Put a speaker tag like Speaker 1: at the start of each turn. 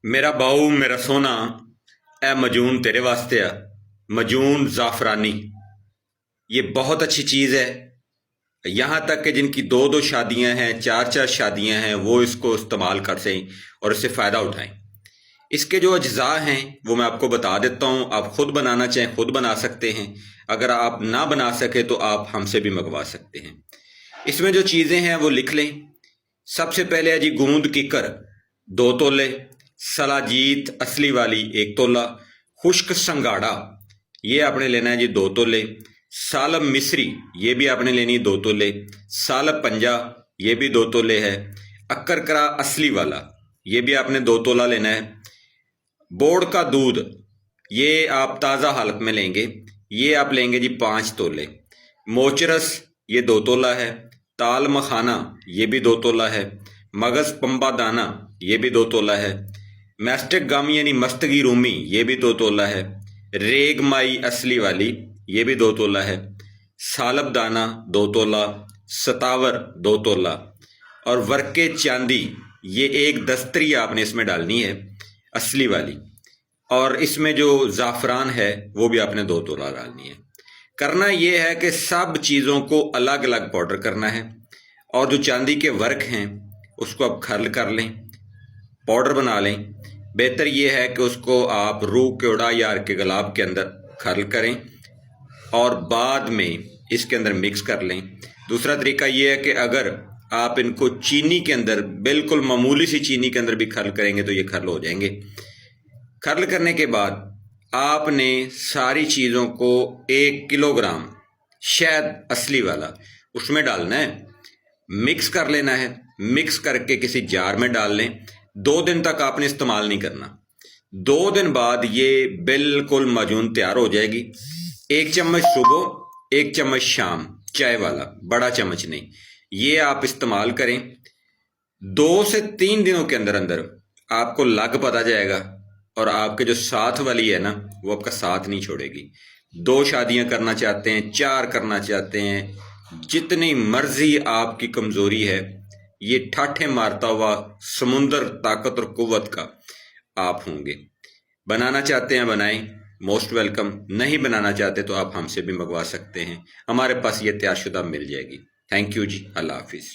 Speaker 1: मेरा बाऊ मेरा सोना ए मजून तेरे वास्ते आ। मजून ज़ाफ़रानी ये बहुत अच्छी चीज़ है। यहाँ तक कि जिनकी दो दो शादियाँ हैं, चार चार शादियाँ हैं, वो इसको इस्तेमाल कर सकें और इससे फ़ायदा उठाएं। इसके जो अज्जा हैं वो मैं आपको बता देता हूँ। आप ख़ुद बनाना चाहें खुद बना सकते हैं, अगर आप ना बना सके तो आप हमसे भी मंगवा सकते हैं। इसमें जो चीज़ें हैं वो लिख लें। सबसे पहले है जी गूंद किकर 2 तोले, सलाजीत असली वाली 1 तोला, खुश्क संगाड़ा ये आपने लेना है जी 2 तोले, सालब मिस्री ये भी आपने लेनी है 2 तोले, सालब पंजा ये भी 2 तोले है, अक्करकरा असली वाला ये भी आपने 2 तोला लेना है, बोड़ का दूध ये आप ताज़ा हालत में लेंगे, ये आप लेंगे जी 5 तोले, मोचरस ये 2 तोला है, ताल मखाना ये भी 2 तोला है, मगज़ पंबा दाना ये भी 2 तोला है, मैस्टिक गम यानी मस्तगी रूमी ये भी 2 तोला है, रेग माई असली वाली ये भी 2 तोला है, सालब दाना 2 तोला, सतावर 2 तोला और वर्के चांदी ये 1 दस्तरी आपने इसमें डालनी है असली वाली, और इसमें जो ज़ाफ़रान है वो भी आपने 2 तोला डालनी है। करना ये है कि सब चीज़ों को अलग अलग पाउडर करना है और जो चांदी के वर्क हैं उसको आप खर्ल कर लें, पाउडर बना लें। बेहतर ये है कि उसको आप रूह के उड़ा या के गुलाब के अंदर खर्ल करें और बाद में इसके अंदर मिक्स कर लें। दूसरा तरीका ये है कि अगर आप इनको चीनी के अंदर बिल्कुल मामूली सी चीनी के अंदर भी खर्ल करेंगे तो ये खर्ल हो जाएंगे। खर्ल करने के बाद आपने सारी चीज़ों को 1 किलोग्राम शहद असली वाला उसमें डालना है, मिक्स कर लेना है। मिक्स करके किसी जार में डाल लें। 2 दिन तक आपने इस्तेमाल नहीं करना। 2 दिन बाद ये बिल्कुल माजून तैयार हो जाएगी। 1 चम्मच सुबह, 1 चम्मच शाम, चाय वाला बड़ा चम्मच नहीं, ये आप इस्तेमाल करें। 2 से 3 दिनों के अंदर अंदर आपको लग पता जाएगा और आपके जो साथ वाली है ना वो आपका साथ नहीं छोड़ेगी। 2 शादियां करना चाहते हैं, 4 करना चाहते हैं, जितनी मर्जी आपकी कमज़ोरी है, ये ठाठे मारता हुआ समुंदर ताकत और कुव्वत का आप होंगे। बनाना चाहते हैं बनाएं, मोस्ट वेलकम। नहीं बनाना चाहते तो आप हमसे भी मंगवा सकते हैं, हमारे पास ये तैयारशुदा मिल जाएगी। थैंक यू जी, अल्लाह हाफिज़।